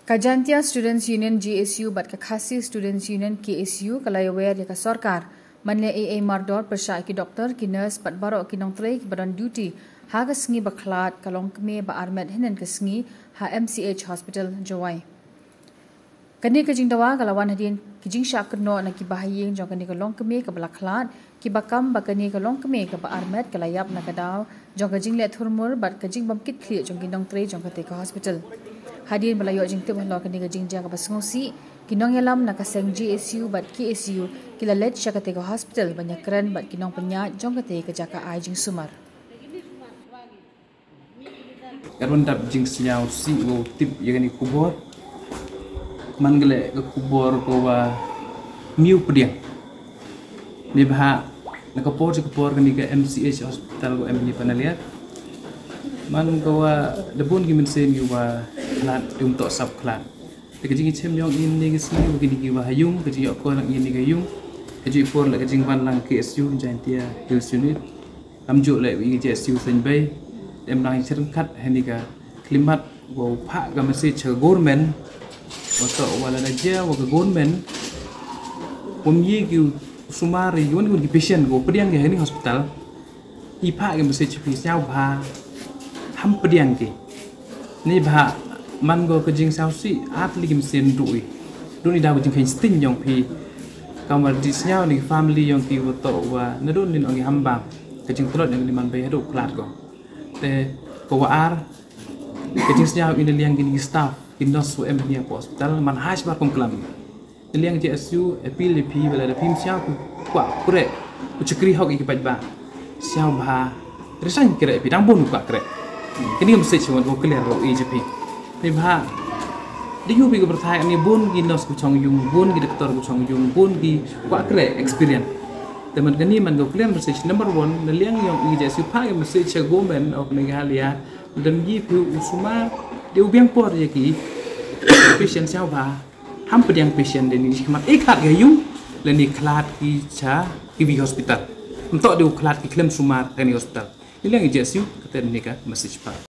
Kajantia Students Union GSU bat Kakasi Students Union KSU kalayawer ya ka sarkar manle AA mardor persya ki doktor ki nurse bat baro ki nong trei ki badan duty ha ka sngi baklat kalong kme ba armet henen ka sngi ha MCH Hospital Jawai. Kani ka jingdawa kalawan hadin ki jing syak no na ki bahayeng jong kani kalong kme ka balaklat ki bakam ba kani kalong kme ka ba armet kalayap na kadaw jong ka jing le thurmur bat ka jing bamkit khli jong ki nong trei jong ka te ka hospital. Hadirin balayo jing tip halo kani jing jang ka basngosi kinong yalam na kaseng GSU bat KSU kila let sya ka te ka hospital banyak keren bat kinong penya jong ka te ka jaka ai jing sumar. Karon dap jing senyau si wo tip yang ni kubur man gele ke kubur ko wa miu pediang ni bah na kapor si kubur kan ke MCH hospital ko MNI panalia man ko wa debun gimin sen yu wa klat untuk sub klat ke jing chem yong in ni ke sini begini ki wa hayung ke jing ko lang in ni ke yung ke jing por la ke jing ban lang KSU jantia health unit amjuk le wi GSU sen bay em lang chen khat henika klimat wo pha ga message government wato wala na dia wa government pomyi ki sumari yon ki patient go pediang ke ni hospital i pha ga message pi sao bha ham pediang ke ni bha man go ke jing sao si at li kim sen rui doni da jing khain stin yong pi kamar di sao ni family yong ki wato wa na don ni ngi hamba ke jing plot yang ni man bay hadu klat go te ko wa ar ke jing sao in liang gini staff Inos UM ni hospital man hash bar komplam liang GSU apil pi bala da pim sia ku kwa kure ku chikri hok ki ba sia ba resign kire pi dang bon kwa kre kini message won ko clear ro EJP ni ba di yu bi ko berthai ni bon gi nos ku chong yung bon gi doktor ku chong yung bon gi kwa kre experience teman kini man go clear message number 1 na liang yung EJP pa message government of Meghalaya dan gi pi usuma dia ubiang por je ki patient sao ba ham pediang patient den ni khmat khat ga yung le ni khat ki cha ki bi hospital untuk dia khat ki klem sumar ka ni hospital ni leng je siu katen ni ka message pa